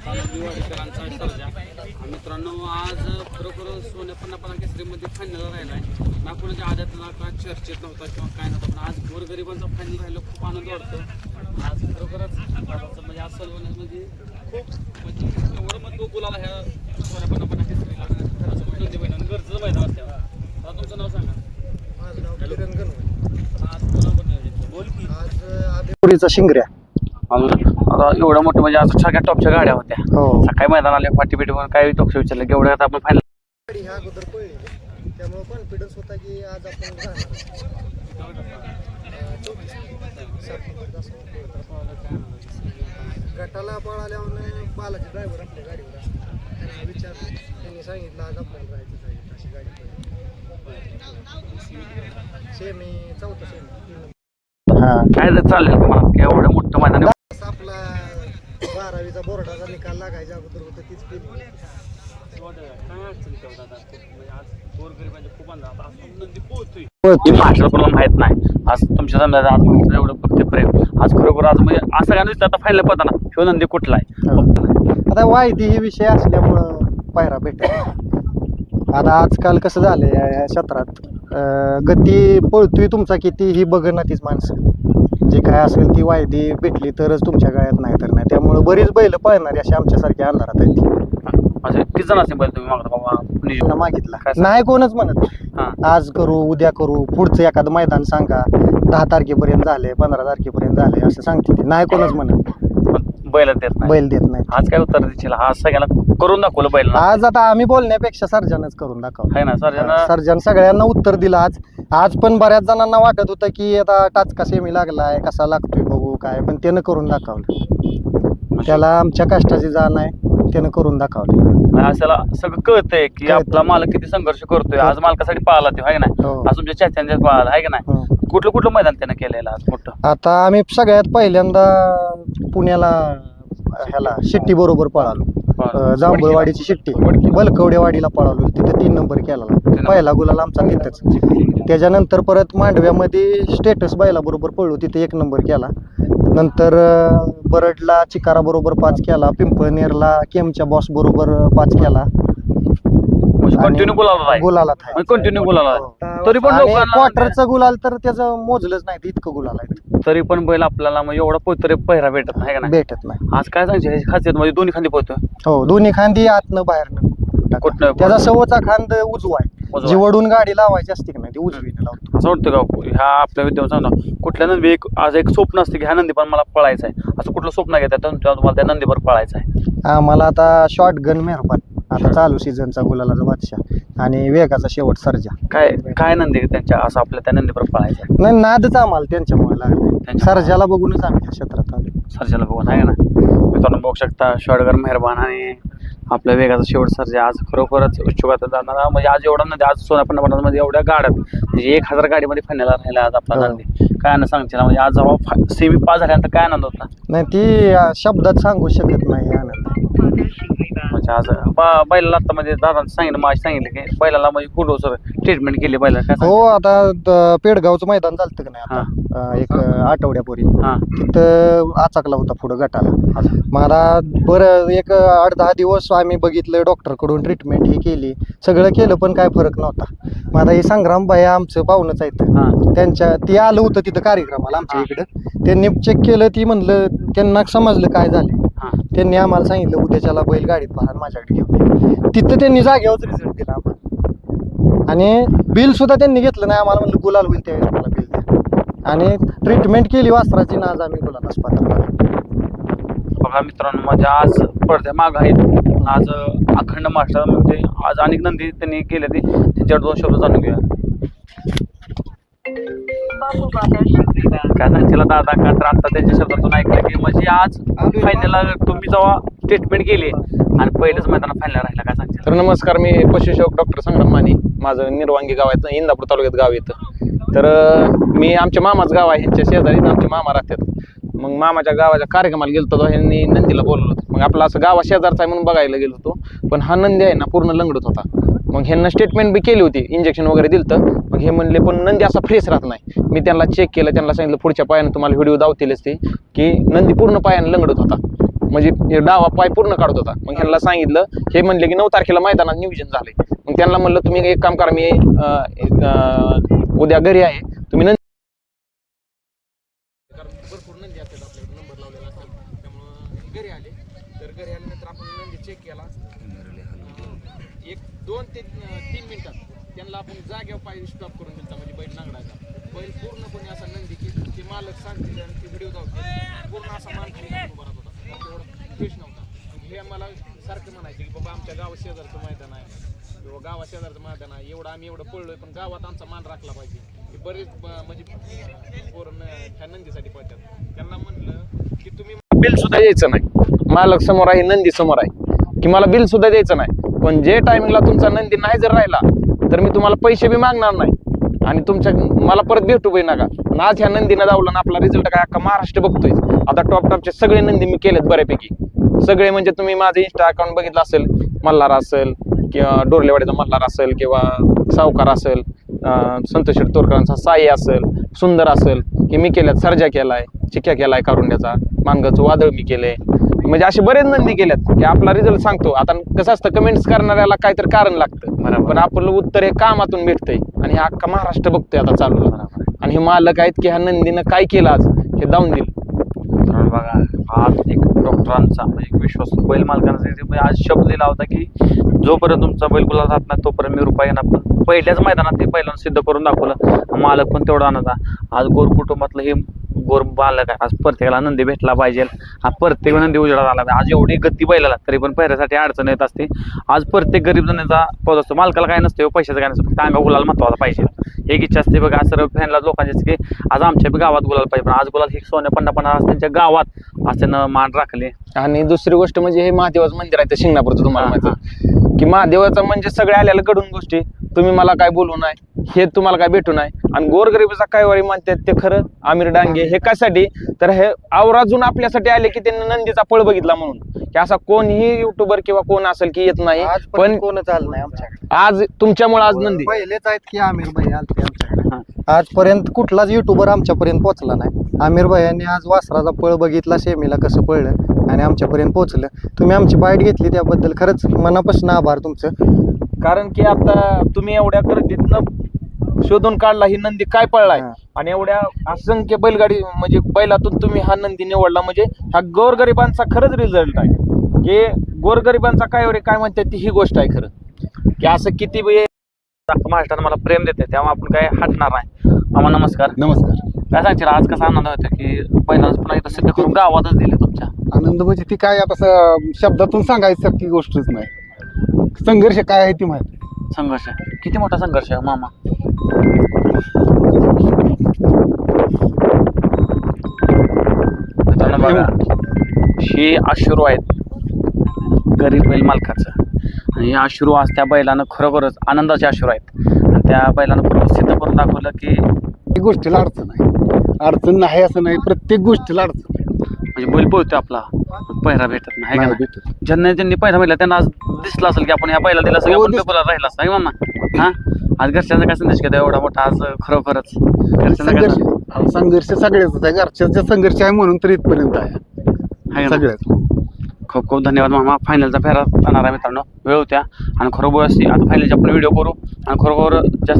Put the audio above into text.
वाडेकरांचा सर्जा. मित्रांनो, आज खरोखर सोन्या पन्ना केसरीमध्ये फायनल राहिला आहे. ना कोणाच्या आद्यातला का चर्चेत नव्हता किंवा काय नव्हतं, पण आज गोरगरिबांचा फायनल राहिला. खूप आनंद वाटतो. आज खरोखरच म्हणजे आज सर्व म्हणजे खूप म्हणजे एवढं महत्त्व बोलायला ह्या सोन्या पन्ना केसरीला खरंच खूप नंदी मैदान गरजेचं मैदान असतं. आता तुमचं नाव सांगा. माझं नाव किरण गणवत. आज कोणाकडून नियोजन बोल की आज आदिपुरीचा शिंगऱ्या. आता एवढं मोठं म्हणजे आज सगळ्या टॉपच्या गाड्या होत्या. हो, सकाळी मैदान आले पाठी पिठी म्हणून काही टॉक्स विचारलं की एवढं आता आपण फायनल गाडी ह्या अगोदर पळली, त्यामुळे कॉन्फिडन्स होता की आज आपण गटाला पळाल्यावर बालाजी ड्रायव्हर आपल्या गाडीवर असतात. त्यांना विचारलं, त्यांनी सांगितलं आज आपल्याला राहायचं आहे अशी गाडी सेमी चौथा सेमी. काय चाललेल तुम्हाला की एवढं मोठं मैदान आपला 12वीचा बोर्डाचा निकाल लागायच्या अगोदर होतं तीच केली. काय अडचण ठेवतात म्हणजे आज गोरगरिबांचे खूप अंदाज आता आज नंदी पोहोचतोय महाराष्ट्राला माहित नाही. आज तुमच्या समजा आज महाराष्ट्र एवढं फक्त प्रेम आज खरोखर आज म्हणजे असं काय नुसतं आता फायनल पडताना शिव नंदी कुठला आहे. आता वायदी हे विषय असल्यामुळं पायरा भेटेल. आता आजकाल कसं झालंय या क्षेत्रात गती पळतोय तुमचा किती ही बघणार तीच माणसं. जे काय असेल ती वायदी भेटली तरच तुमच्या गळ्यात नाही तर नाही. त्यामुळे बरीच बैल पळणारी अशी आमच्यासारख्या अंधारात आहेत ती. म्हणजे किती जण असेल बैल तुम्ही मागता बाबा मागितला नाही कोणच म्हणत आज करू उद्या करू पुढचं एखादं मैदान सांगा 10 तारखेपर्यंत झाले 15 तारखेपर्यंत झाले असं सांगते ते. नाही कोणच म्हणत बैल देत नाही. बैल देत नाही. आज काय उत्तर देशील. आज सगळ्यांना करून दाखवलं बैल आज आता आम्ही बोलण्यापेक्षा सर्जनच करून दाखवलं आहे ना. सर्जन सगळ्यांना उत्तर दिलं. आज पण बऱ्याच जणांना वाटत होतं की आता टाचका सेमी लागलाय कसा लागतोय बघू काय, पण त्यानं करून दाखवलं. त्याला आमच्या कष्टाची जाण आहे, त्यानं करून दाखवलं. असल्याला सगळं कळतंय की आपला मालक किती संघर्ष करतोय. आज मालकासाठी पाहिला ते आहे ना. आज तुमच्या चाच्यांच्या पाहिला आहे का नाही. कुठलं मैदान त्यानं केलेलं आज मोठं. आता आम्ही सगळ्यात पहिल्यांदा पुण्याला ह्याला शिट्टी बरोबर पळालो. जांभूळवाडीची शिट्टी बलकवडेवाडीला पळालो. तिथे 3 नंबर केला. पहिला गुलाल आमचा तिथंच. त्याच्यानंतर परत मांडव्यामध्ये स्टेटस बैला बरोबर पळलो, तिथे 1 नंबर केला. नंतर बरडला चिकारा बरोबर 5 केला. पिंपळनेरला केमच्या बॉस बरोबर 5 केला. कंटिन्यू गुलाला कंटिन्यू गुलाला तरी पण क्वार्टरचा गुलाल तर त्याचं मोजलंच नाही इतकं गुलाल आहे. तरी पण बैल आपल्याला म्हणजे एवढा पोहतोय पहिरा भेटत नाही का. भेटत नाही. आज काय सांगते खासियत म्हणजे दोन्ही खांदी पोहतोय. हो, दोन्ही खांदी आतनं बाहेरनं कुठनं त्याचा सवचा खांद उजवा आहे. जी वडून गाडी लावायची असते की नाही ती उजवीने लावतो. असं वाटतं का ह्या आपल्या विद्यार्थ्यांना सांगतो कुठल्या नंदी आज एक स्वप्न असते की ह्या नंदी पण मला पळायचं आहे. असं कुठलं स्वप्न घेतात तुम्हाला त्या नंदीवर पळायचं आहे. आम्हाला आता शॉर्ट गन मेहरबान आता चालू सीझनचा गुलालाचा बादशाह आणि वेगाचा शेवट सर्जा. काय नंदी त्यांच्या असं आपल्या त्या नंदीवर पळायचं आहे. नाही नादच आम्हाला त्यांच्यामुळे लागले. सर्जाला बघूनच आम्ही क्षेत्रात आलो. सर्जाला बघून आहे ना. मित्रांनो बघू शकता शॉर्टगन मेहरबान आणि आपल्या वेगाचा शेवट सर्जा. आज खरोखरच उत्सुकता जाणार म्हणजे आज एवढा नंदी आज सोन्या मध्ये एवढ्या गाड्यात म्हणजे 1000 गाडीमध्ये फायनल राहिला आज आपला नंदी. काय आनंद सांगशील म्हणजे आज जेव्हा सेमी पास झाल्यानंतर काय आनंद होता. नाही ती शब्दात सांगू शकत नाही आनंद. म्हणजे आज बैलाला आता म्हणजे दादा सांगितलं की बैलाला म्हणजे कुठं सर ट्रीटमेंट केली बैलाला काय. हो, आता पेडगावचं मैदान झालं का नाही आता एक आठवड्यापूर्वी तिथं आचाकला होता पुढं गटाला. मला बरं एक 8-10 दिवस आम्ही बघितलं, डॉक्टरकडून ट्रीटमेंट ही केली, सगळं केलं, पण काय फरक नव्हता. मग आता हे संग्राम भाई आमचं पाहुणच आहेत. ती आलं होतं तिथं कार्यक्रमाला आमच्या इकडं. त्यांनी चेक केलं, ती म्हणलं त्यांना समजलं काय झालं. त्यांनी आम्हाला सांगितलं उद्याच्याला बैल गाडीत भरा माझ्याकडे घेऊन. तिथं त्यांनी जागेवरच रिझल्ट दिला आम्हाला. आणि बिल सुद्धा त्यांनी घेतलं नाही. आम्हाला म्हणलं गुलाल होईल त्यावेळेस मला बिल द्या. आणि ट्रीटमेंट केली वासराची ना आज आम्ही गुलालाच पात्र. बघा मित्रांनो म्हणजे आज पडद्या माग आहेत. आज अखंड महाराष्ट्रामध्ये आज अनेक नंदी त्यांनी केले ते त्यांच्यावर 2 शब्द जाणून घेऊया. काय सांगशील दादा का तर आता त्यांच्या शब्दातून ऐकलं की म्हणजे आज फायनलला तुम्ही जेव्हा ट्रीटमेंट केली आणि पहिलंच मैदानात फायनल राहिला. काय सांगशील. तर नमस्कार, मी पशुसेवक डॉक्टर संग्राम माने. माझं निर्वांगी गाव आहे, इंदापूर तालुक्यात गाव येतं. तर मी आमच्या मामाचं गाव आहे, ह्यांच्या शेजारीच आमचे मामा राहतात. मग मामाच्या गावाच्या कार्यक्रमाला गेलो होतो, ह्यांनी नंदीला बोलवलं होतं. मग आपला असं गावा शेजारचा आहे म्हणून बघायला गेलो होतो. पण हा नंदी आहे ना पूर्ण लंगडत होता. मग ह्यांना स्टेटमेंट बी केली होती, इंजेक्शन वगैरे दिलं. मग हे म्हणले पण नंदी असा फ्रेश राहत नाही. मी त्यांना चेक केलं, त्यांना सांगितलं पुढच्या पायानं तुम्हाला व्हिडिओ दावतीलच ते की नंदी पूर्ण पायानं लंगडत होता. म्हणजे हे डावा पाय पूर्ण काढत होता. मग ह्यांना सांगितलं, हे म्हणले की 9 तारखेला मैदानात नियोजन झालंय. मग त्यांना म्हणलं तुम्ही एक काम करा, मी उद्या घरी आहे, तुम्ही भरपूर नंदी असतात आपल्याकडे, नंबर लावलेला असतात, त्यामुळं घरी आले. तर घरी आल्यानंतर आपण नंदी चेक केला. 1-2 ते 3 मिनिटात त्यांना आपण जागेवर पाय स्टॉप करून दिलता, म्हणजे बैल नांगडायचा. बैल पूर्णपणे असा नंदी की ते मालक सांगतील आणि ते व्हिडिओ दाखवतील, पूर्ण असा मान खाली उभा राहत होता, तेवढा फ्रेश नव्हता. हे मला सारखं म्हणायचे की बाबा आमच्या गावात शेजारचं मैदान आहे किंवा गावात शेजारचं मैदान आहे, एवढं पळलोय, पण गावात आमचा मान राखला पाहिजे. हे बरेच म्हणजे पोरं ह्या नंदीसाठी पळतात. त्यांना म्हणलं की तुम्ही बिल सुद्धा द्यायचं नाही, मालक समोर आहे, नंदी समोर आहे, की मला बिल सुद्धा द्यायचं नाही, पण जे टायमिंगला तुमचा नंदी नाही जर राहिला तर मी तुम्हाला पैसे बी मागणार नाही आणि तुमच्या मला परत भेटू बी नका. आज ह्या नंदीनं दावलं ना, आपला रिझल्ट काय अख्खा महाराष्ट्र बघतोय. आता टॉपचे सगळे नंदी मी केलेत बऱ्यापैकी सगळे, म्हणजे तुम्ही माझं इंस्टा अकाउंट बघितलं असेल, मल्हार असेल किंवा डोरलेवाडीचा मल्हार असेल किंवा सावकार असेल, संतोष तोरकरांचा साई असेल, सुंदर असेल, हे मी केल्यात. सर्जा केलाय, चिक्या केलाय कारुंड्याचा, मांगचं वादळ मी केलंय, म्हणजे असे बरेच नंदी केल्यात की आपला रिझल्ट सांगतो. आता कसं असतं, कमेंट्स करणाऱ्याला काहीतरी कारण लागतं, पण आपलं उत्तर हे कामातून भेटतंय आणि हे अख्खा महाराष्ट्र बघतोय आता चालूला. आणि हे मालक आहेत की ह्या नंदीनं काय केलं आज हे दावून दिलं. बघा, आज एक डॉक्टरांचा म्हणजे एक विश्वास बैल मालकांचा आज शब्द दिला होता की जोपर्यंत तुमचा बैल गुलाल राहत नाही तोपर्यंत मी रुपये येणार. पण पहिल्याच मैदानात ते पहिल्यांदा सिद्ध करून दाखवलं. मालक पण तेवढा आनंद. आज गोर कुटुंबातलं हे गोर बालक आहे. आज प्रत्येकाला नंदी भेटला पाहिजे. हा प्रत्येक नंदी उजेडात आला पाहिजे. आज एवढी गती बैलाला तरी पण पहिऱ्यासाठी अडचण येत असते. आज प्रत्येक गरीब जणांचा पद असतो. मालकाला काय नसते, पैशाचं काय नसतं, फक्त अंगा गुलाल महत्वाचा पाहिजे. एक इच्छा असते बघा सर्व फॅनला लोकांची की आज आमच्या गावात गुलाल पाहिजे. पण आज गुलाल हे सोन्या पन्ना आज त्यांच्या गावात आज त्यानं मान राखले. आणि दुसरी गोष्ट म्हणजे हे महादेवाचं मंदिर आहे, ते शिंगणापूरचं तुम्हाला माहिती की महादेवाचं म्हणजे सगळे आलेल्या घडून गोष्टी तुम्ही मला काय बोलू नाही, हे तुम्हाला काय भेटू नाही. आणि गोरगरिबाचा काय वारी म्हणतात ते खरं. आमिर डांगे हे कशासाठी, तर हे आवर्जून आपल्यासाठी आले की त्यांनी नंदीचा पळ बघितला म्हणून, की असा कोणीही युट्यूबर किंवा कोण असेल की येत नाही. पण कोणच आलं नाही आमच्याकडे. आज तुमच्यामुळे आज नंदी पहिलेच आहेत की आमिर भाई आलते आमच्याकडे. आजपर्यंत कुठलाच युट्यूबर आमच्यापर्यंत पोहोचला नाही. आमिर भाईयांनी आज वासराचा पळ बघितला, सेमीला कसं पळलं आणि आमच्यापर्यंत पोहोचलं. तुम्ही आमची बाईट घेतली त्याबद्दल खरंच मनापासून आभार तुमचं. कारण की आता तुम्ही एवढ्या गर्दीतनं शोधून काढला ही नंदी काय पळलाय आणि एवढ्या असंख्य बैलगाडी म्हणजे बैलातून तुम्ही हा नंदी निवडला, म्हणजे हा गोरगरिबांचा खरंच रिझल्ट आहे. की गोरगरिबांचा काय काय म्हणतात ती ही गोष्ट आहे खरं, की असं किती महाराष्ट्रानं मला प्रेम देते त्यामुळे आपण काय हटणार नाही. मामा नमस्कार. नमस्कार. काय सांगशील आज कसा आनंद होतो की पहिल्यांदाच पुन्हा एकदा सिद्ध करून गावातच दिले तुमच्या? आनंद म्हणजे ती काय आता शब्दातून सांगायचं ती गोष्टच नाही. संघर्ष काय आहे ती माहिती. संघर्ष किती मोठा संघर्ष आहे मामा. मित्रांनो बघा, हे अश्रू आहेत गरीब बैल मालकाचं आणि हे अश्रू आज त्या बैलानं खरोखरच आनंदाचे अश्रू आहेत. आणि त्या बैलानं खरोखर सिद्ध करून दाखवलं की प्रत्येक गोष्टीला अडचण आहे. अडचण नाही असं नाही, प्रत्येक गोष्टीला अडचण आहे. म्हणजे बैल पोहतोय आपला, पहिरा भेटत नाही का नाही? ज्यांनी पहिरा भेटला त्यांना आज दिसलं असेल की आपण ह्या बैला दिला असेल, आपण पेपरला राहिला असता मामा. हा आज घरच्यांचा काय संदेश घेतो एवढा मोठा आज खरोखरच संघर्ष सगळ्याच आहे. घरच्याचा संघर्ष आहे म्हणून तर इथपर्यंत आहे सगळ्याच. खूप खूप धन्यवाद मामा. फायनलचा फेरा जाणार आहे मित्रांनो, वेळ होत्या आणि खरोखर आता फायनलचे आपण व्हिडिओ करू आणि खरोखर जास्त